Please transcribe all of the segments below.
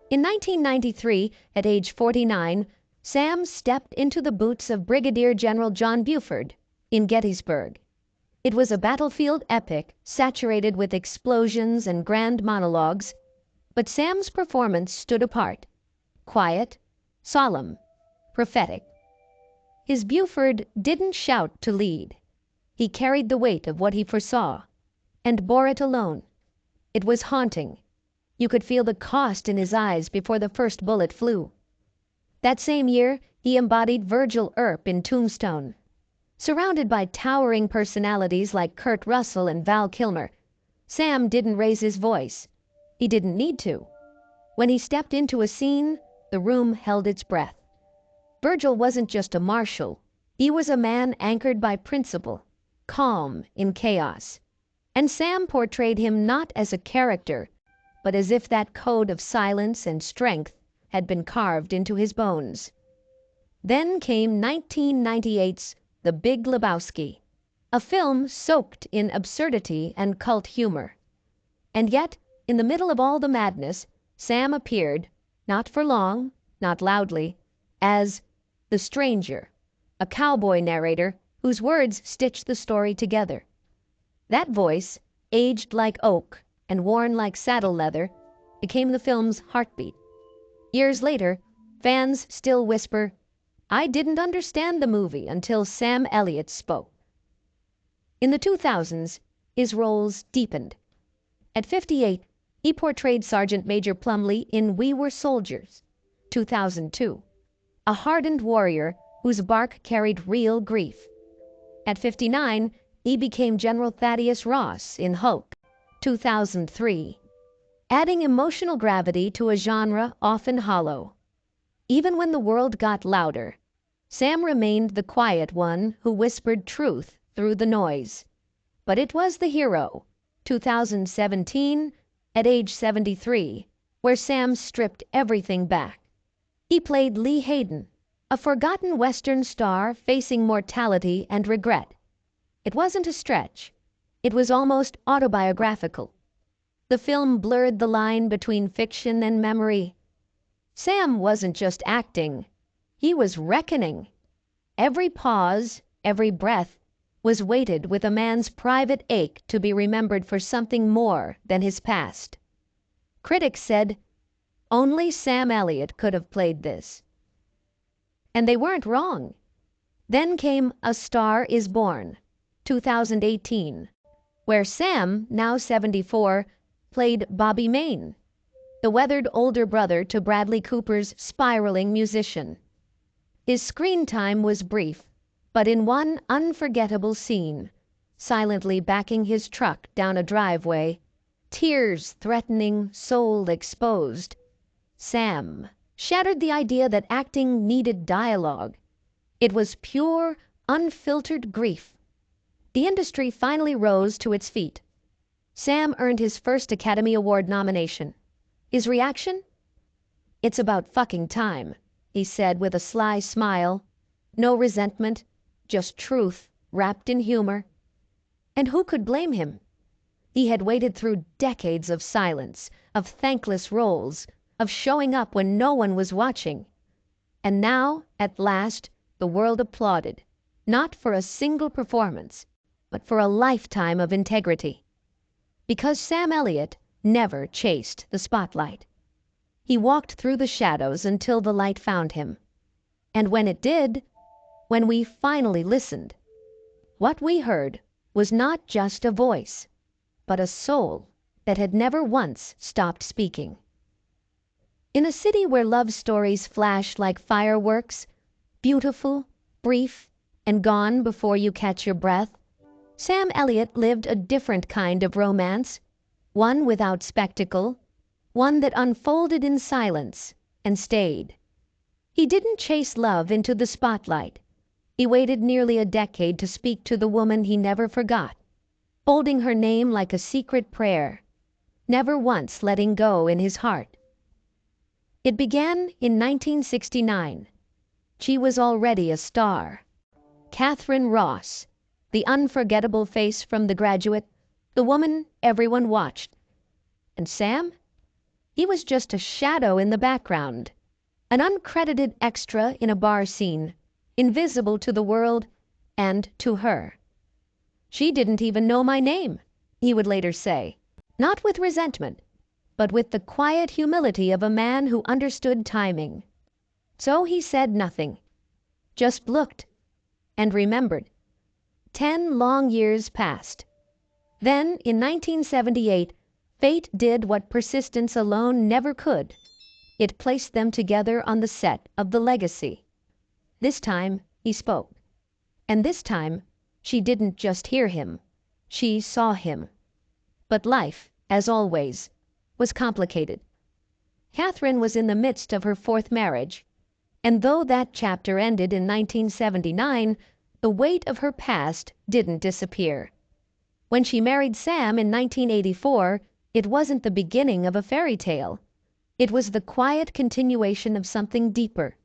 In 1993, at age 49, Sam stepped into the boots of Brigadier General John Buford in Gettysburg. It was a battlefield epic saturated with explosions and grand monologues, but Sam's performance stood apart, quiet, solemn, prophetic. His Buford didn't shout to lead. He carried the weight of what he foresaw, and bore it alone. It was haunting. You could feel the cost in his eyes before the first bullet flew. That same year, he embodied Virgil Earp in Tombstone. Surrounded by towering personalities like Kurt Russell and Val Kilmer, Sam didn't raise his voice. He didn't need to. When he stepped into a scene, the room held its breath. Virgil wasn't just a marshal. He was a man anchored by principle, calm in chaos. And Sam portrayed him not as a character, but as if that code of silence and strength had been carved into his bones. Then came 1998's The Big Lebowski, a film soaked in absurdity and cult humor. And yet, in the middle of all the madness, Sam appeared, not for long, not loudly, as the stranger, a cowboy narrator whose words stitched the story together. That voice, aged like oak and worn like saddle leather, became the film's heartbeat. Years later, fans still whisper, "I didn't understand the movie until Sam Elliott spoke." In the 2000s, his roles deepened. At 58, he portrayed Sergeant Major Plumley in We Were Soldiers, 2002, a hardened warrior whose bark carried real grief. At 59, he became General Thaddeus Ross in Hulk, 2003, adding emotional gravity to a genre often hollow. Even when the world got louder, Sam remained the quiet one who whispered truth through the noise. But it was The Hero, 2017, at age 73, where Sam stripped everything back. He played Lee Hayden, a forgotten Western star facing mortality and regret. It wasn't a stretch. It was almost autobiographical. The film blurred the line between fiction and memory. Sam wasn't just acting. He was reckoning. Every pause, every breath, was weighted with a man's private ache to be remembered for something more than his past. Critics said, "Only Sam Elliott could have played this." And they weren't wrong. Then came A Star Is Born, 2018, where Sam, now 74, played Bobby Maine, the weathered older brother to Bradley Cooper's spiraling musician. His screen time was brief, but in one unforgettable scene, silently backing his truck down a driveway, tears threatening, soul exposed, Sam shattered the idea that acting needed dialogue. It was pure, unfiltered grief. The industry finally rose to its feet. Sam earned his first Academy Award nomination. His reaction? "It's about fucking time," he said with a sly smile. No resentment, just truth wrapped in humor. And who could blame him? He had waited through decades of silence, of thankless roles, of showing up when no one was watching. And now, at last, the world applauded, not for a single performance, but for a lifetime of integrity. Because Sam Elliott never chased the spotlight. He walked through the shadows until the light found him. And when it did, when we finally listened, what we heard was not just a voice, but a soul that had never once stopped speaking. In a city where love stories flash like fireworks, beautiful, brief, and gone before you catch your breath, Sam Elliott lived a different kind of romance, one without spectacle, one that unfolded in silence and stayed. He didn't chase love into the spotlight. He waited nearly a decade to speak to the woman he never forgot, holding her name like a secret prayer, never once letting go in his heart. It began in 1969. She was already a star. Catherine Ross, the unforgettable face from The Graduate, the woman everyone watched. And Sam? He was just a shadow in the background, an uncredited extra in a bar scene, invisible to the world and to her. "She didn't even know my name," he would later say, not with resentment, but with the quiet humility of a man who understood timing. So he said nothing, just looked and remembered. 10 long years passed. Then, in 1978, fate did what persistence alone never could. It placed them together on the set of The Legacy. This time, he spoke. And this time, she didn't just hear him, she saw him. But life, as always, was complicated. Catherine was in the midst of her 4th marriage, and though that chapter ended in 1979, the weight of her past didn't disappear. When she married Sam in 1984, it wasn't the beginning of a fairy tale. It was the quiet continuation of something deeper.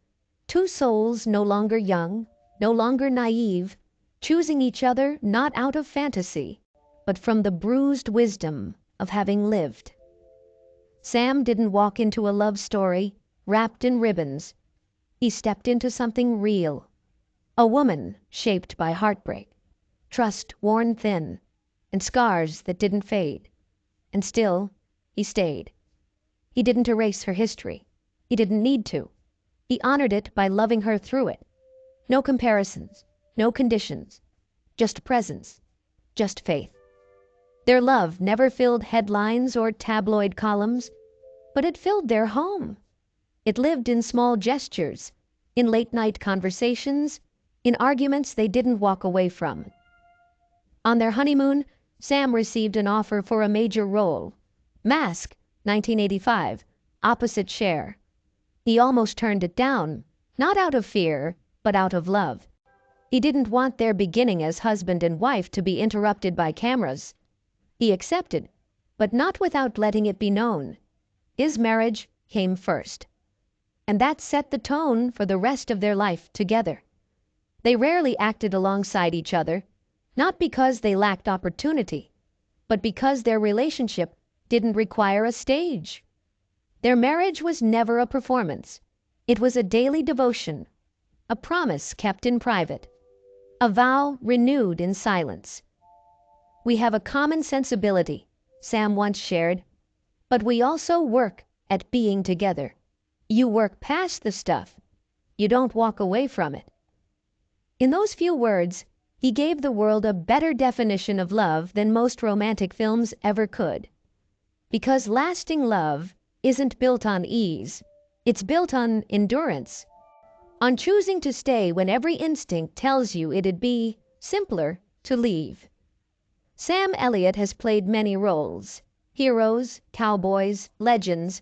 Two souls no longer young, no longer naive, choosing each other not out of fantasy, but from the bruised wisdom of having lived. Sam didn't walk into a love story wrapped in ribbons. He stepped into something real. A woman shaped by heartbreak, trust worn thin, and scars that didn't fade. And still, he stayed. He didn't erase her history. He didn't need to. He honored it by loving her through it. No comparisons, no conditions, just presence, just faith. Their love never filled headlines or tabloid columns, but it filled their home. It lived in small gestures, in late-night conversations, in arguments they didn't walk away from. On their honeymoon, Sam received an offer for a major role. Mask, 1985, opposite Cher. He almost turned it down, not out of fear, but out of love. He didn't want their beginning as husband and wife to be interrupted by cameras. He accepted, but not without letting it be known. His marriage came first. And that set the tone for the rest of their life together. They rarely acted alongside each other, not because they lacked opportunity, but because their relationship didn't require a stage. Their marriage was never a performance. It was a daily devotion, a promise kept in private, a vow renewed in silence. "We have a common sensibility," Sam once shared, "but we also work at being together. You work past the stuff. You don't walk away from it." In those few words, he gave the world a better definition of love than most romantic films ever could. Because lasting love isn't built on ease, it's built on endurance, on choosing to stay when every instinct tells you it'd be simpler to leave. Sam Elliott has played many roles, heroes, cowboys, legends,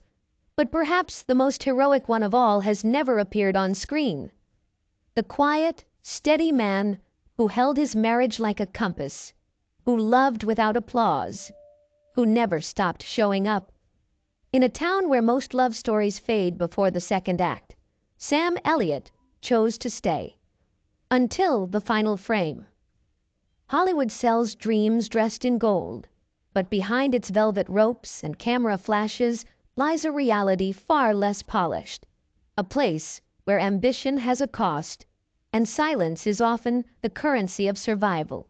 but perhaps the most heroic one of all has never appeared on screen. The quiet, steady man who held his marriage like a compass, who loved without applause, who never stopped showing up. In a town where most love stories fade before the second act, Sam Elliott chose to stay. Until the final frame. Hollywood sells dreams dressed in gold, but behind its velvet ropes and camera flashes lies a reality far less polished, a place where ambition has a cost, and silence is often the currency of survival.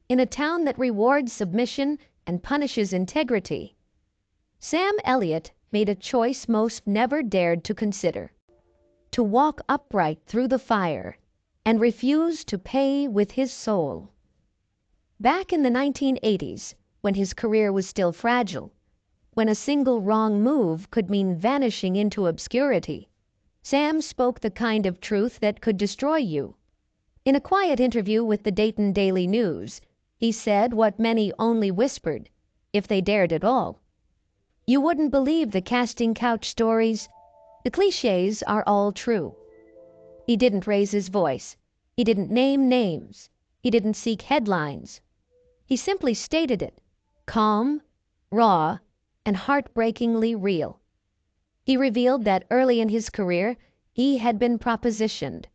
In a town that rewards submission and punishes integrity, Sam Elliott made a choice most never dared to consider: to walk upright through the fire and refuse to pay with his soul. Back in the 1980s, when his career was still fragile, when a single wrong move could mean vanishing into obscurity, Sam spoke the kind of truth that could destroy you. In a quiet interview with the Dayton Daily News, he said what many only whispered, if they dared at all. "You wouldn't believe the casting couch stories. The cliches are all true." He didn't raise his voice. He didn't name names. He didn't seek headlines. He simply stated it, calm, raw, and heartbreakingly real. He revealed that early in his career, he had been propositioned,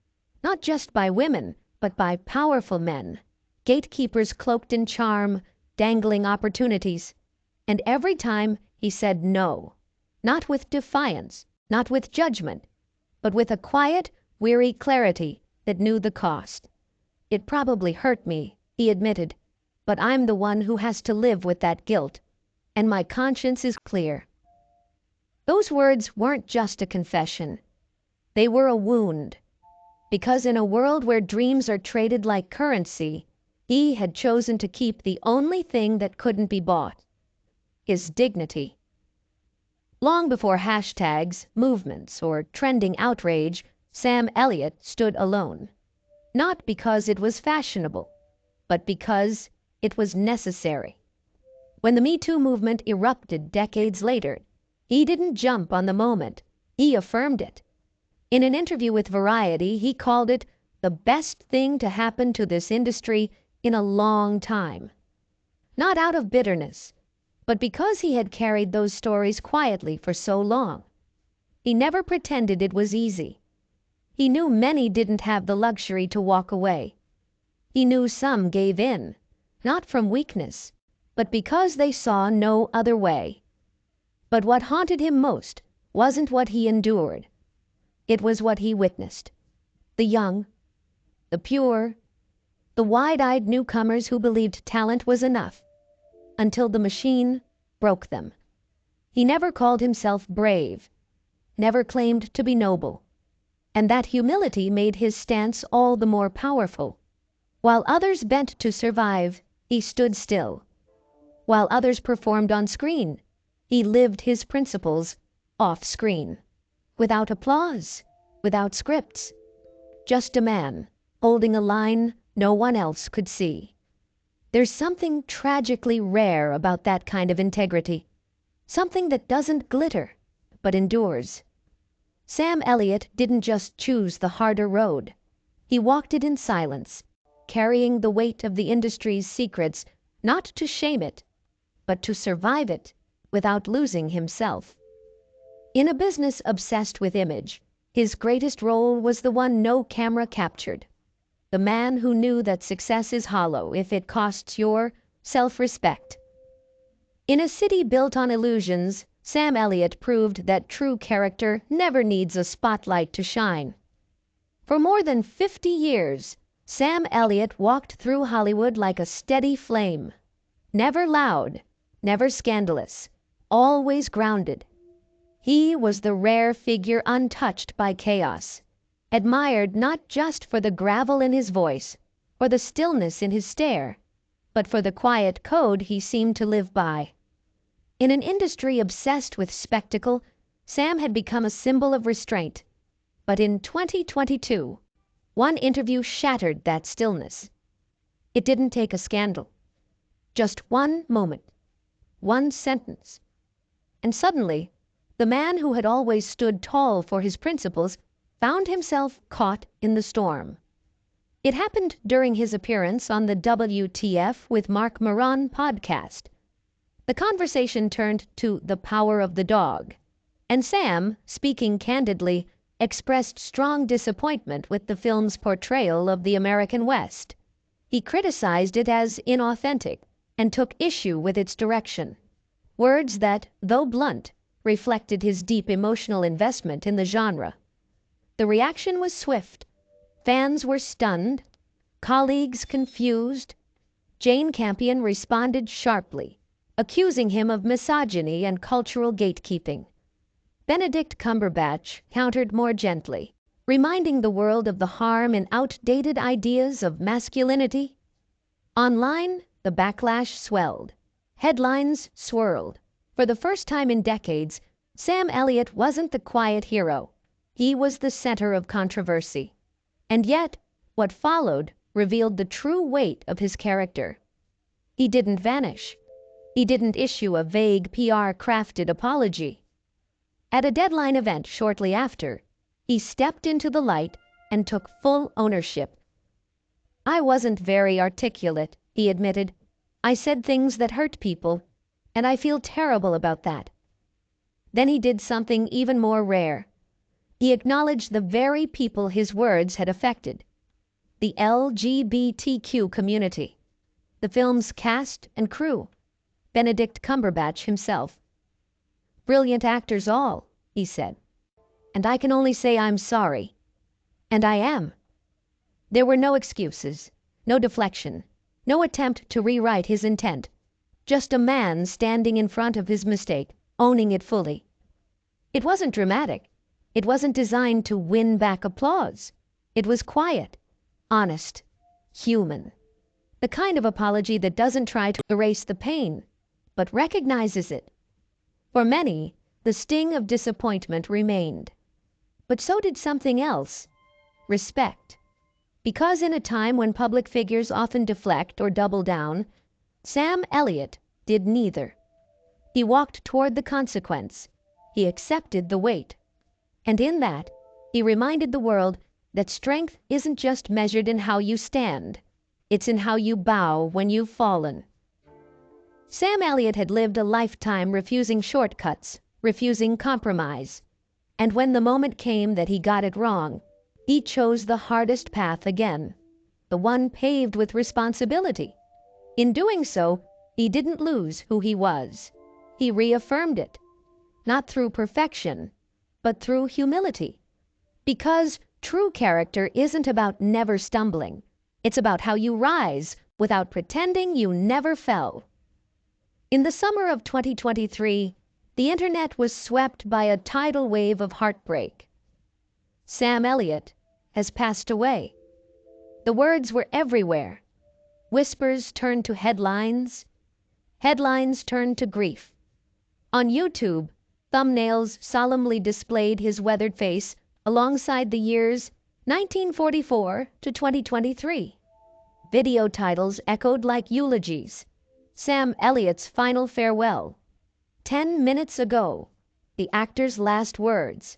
not just by women, but by powerful men, gatekeepers cloaked in charm, dangling opportunities, and every time he said no. not with defiance, not with judgment, but with a quiet, weary clarity that knew the cost. "It probably hurt me," he admitted, "but I'm the one who has to live with that guilt, and my conscience is clear." Those words weren't just a confession. They were a wound, because in a world where dreams are traded like currency, he had chosen to keep the only thing that couldn't be bought: his dignity. Long before hashtags, movements, or trending outrage, Sam Elliott stood alone. Not because it was fashionable, but because it was necessary. When the Me Too movement erupted decades later, he didn't jump on the moment, he affirmed it. In an interview with Variety, he called it the best thing to happen to this industry in a long time. Not out of bitterness, but because he had carried those stories quietly for so long. He never pretended it was easy. He knew many didn't have the luxury to walk away. He knew some gave in, not from weakness, but because they saw no other way. But what haunted him most wasn't what he endured. It was what he witnessed. The young, the pure, the wide-eyed newcomers who believed talent was enough, until the machine broke them. He never called himself brave, never claimed to be noble, and that humility made his stance all the more powerful. While others bent to survive, he stood still. While others performed on screen, he lived his principles off screen. Without applause, without scripts, just a man holding a line no one else could see. There's something tragically rare about that kind of integrity, something that doesn't glitter, but endures. Sam Elliott didn't just choose the harder road. He walked it in silence, carrying the weight of the industry's secrets, not to shame it, but to survive it without losing himself. In a business obsessed with image, his greatest role was the one no camera captured. The man who knew that success is hollow if it costs your self-respect. In a city built on illusions, Sam Elliott proved that true character never needs a spotlight to shine. For more than 50 years, Sam Elliott walked through Hollywood like a steady flame. Never loud, never scandalous, always grounded. He was the rare figure untouched by chaos, admired not just for the gravel in his voice or the stillness in his stare, but for the quiet code he seemed to live by. In an industry obsessed with spectacle, Sam had become a symbol of restraint. But in 2022, one interview shattered that stillness. It didn't take a scandal. Just one moment, one sentence. And suddenly, the man who had always stood tall for his principles found himself caught in the storm. It happened during his appearance on the WTF with Mark Maron podcast. The conversation turned to the power of the dog, and Sam, speaking candidly, expressed strong disappointment with the film's portrayal of the American West. He criticized it as inauthentic and took issue with its direction. Words that, though blunt, reflected his deep emotional investment in the genre. The reaction was swift. Fans were stunned, colleagues confused. Jane Campion responded sharply, accusing him of misogyny and cultural gatekeeping. Benedict Cumberbatch countered more gently, reminding the world of the harm in outdated ideas of masculinity. Online, the backlash swelled. Headlines swirled. For the first time in decades, Sam Elliott wasn't the quiet hero. He was the center of controversy. And yet, what followed revealed the true weight of his character. He didn't vanish. He didn't issue a vague PR-crafted apology. At a deadline event shortly after, he stepped into the light and took full ownership. "I wasn't very articulate," he admitted. "I said things that hurt people, and I feel terrible about that." Then he did something even more rare. He acknowledged the very people his words had affected: the LGBTQ community, the film's cast and crew, Benedict Cumberbatch himself. Brilliant actors all, he said. And I can only say I'm sorry. And I am. There were no excuses, no deflection, no attempt to rewrite his intent. Just a man standing in front of his mistake, owning it fully. It wasn't dramatic. It wasn't designed to win back applause. It was quiet, honest, human. The kind of apology that doesn't try to erase the pain, but recognizes it. For many, the sting of disappointment remained. But so did something else, respect. Because in a time when public figures often deflect or double down, Sam Elliott did neither. He walked toward the consequence. He accepted the weight. And in that, he reminded the world that strength isn't just measured in how you stand. It's in how you bow when you've fallen. Sam Elliott had lived a lifetime refusing shortcuts, refusing compromise. And when the moment came that he got it wrong, he chose the hardest path again, the one paved with responsibility. In doing so, he didn't lose who he was. He reaffirmed it, not through perfection, but through humility. Because true character isn't about never stumbling. It's about how you rise without pretending you never fell. In the summer of 2023, the internet was swept by a tidal wave of heartbreak. Sam Elliott has passed away. The words were everywhere. Whispers turned to headlines. Headlines turned to grief. On YouTube, thumbnails solemnly displayed his weathered face alongside the years 1944 to 2023. Video titles echoed like eulogies. Sam Elliott's final farewell. 10 minutes ago. The actor's last words.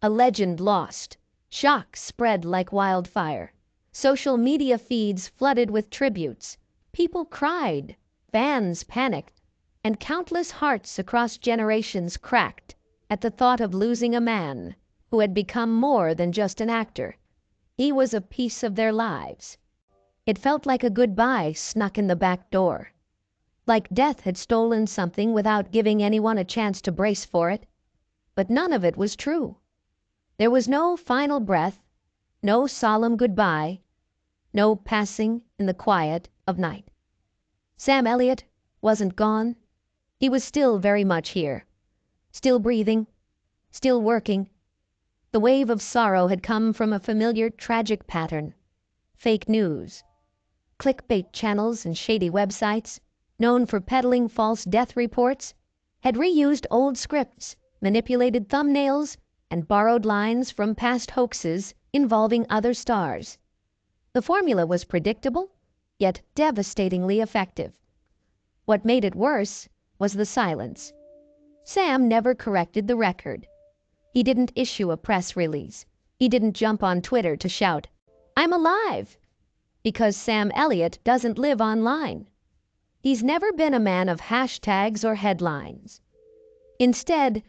A legend lost. Shock spread like wildfire. Social media feeds flooded with tributes. People cried. Fans panicked. And countless hearts across generations cracked at the thought of losing a man who had become more than just an actor. He was a piece of their lives. It felt like a goodbye snuck in the back door. Like death had stolen something without giving anyone a chance to brace for it. But none of it was true. There was no final breath, no solemn goodbye, no passing in the quiet of night. Sam Elliott wasn't gone. He was still very much here, still breathing, still working. The wave of sorrow had come from a familiar tragic pattern. Fake news. Clickbait channels and shady websites, known for peddling false death reports, had reused old scripts, manipulated thumbnails, and borrowed lines from past hoaxes involving other stars. The formula was predictable, yet devastatingly effective. What made it worse was the silence. Sam never corrected the record. He didn't issue a press release. He didn't jump on Twitter to shout, "I'm alive!" Because Sam Elliott doesn't live online. He's never been a man of hashtags or headlines. Instead,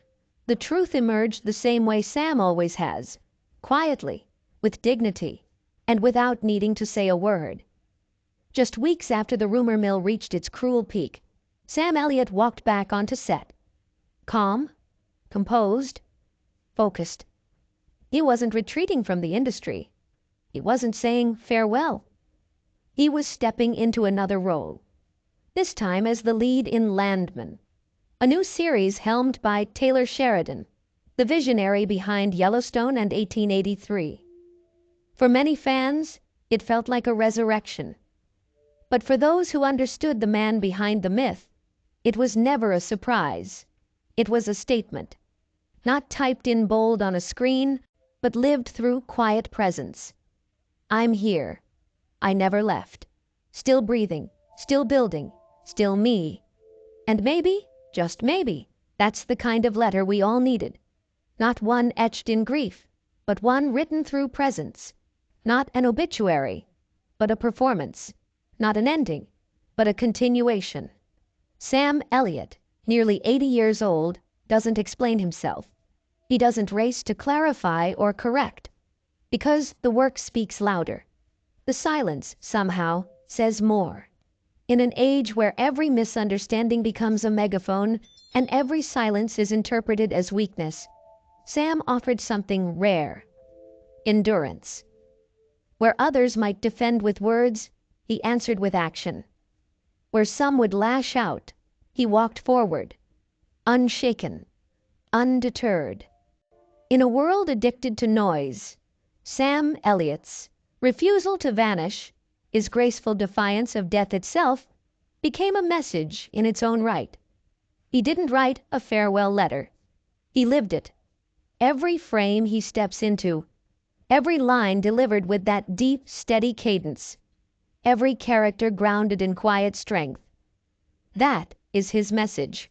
the truth emerged the same way Sam always has, quietly, with dignity, and without needing to say a word. Just weeks after the rumor mill reached its cruel peak, Sam Elliott walked back onto set. Calm, composed, focused. He wasn't retreating from the industry. He wasn't saying farewell. He was stepping into another role, this time as the lead in Landman, a new series helmed by Taylor Sheridan, the visionary behind Yellowstone and 1883. For many fans, it felt like a resurrection. But for those who understood the man behind the myth, it was never a surprise. It was a statement, not typed in bold on a screen, but lived through quiet presence. I'm here. I never left. Still breathing, still building, still me. And maybe, just maybe, that's the kind of letter we all needed. Not one etched in grief, but one written through presence. Not an obituary, but a performance. Not an ending, but a continuation. Sam Elliott, nearly 80 years old, doesn't explain himself. He doesn't race to clarify or correct, because the work speaks louder. The silence, somehow, says more. In an age where every misunderstanding becomes a megaphone and every silence is interpreted as weakness, Sam offered something rare: endurance. Where others might defend with words, he answered with action. Where some would lash out, he walked forward, unshaken, undeterred. In a world addicted to noise, Sam Elliott's refusal to vanish, his graceful defiance of death itself, became a message in its own right. He didn't write a farewell letter. He lived it. Every frame he steps into, every line delivered with that deep, steady cadence, every character grounded in quiet strength. That is his message.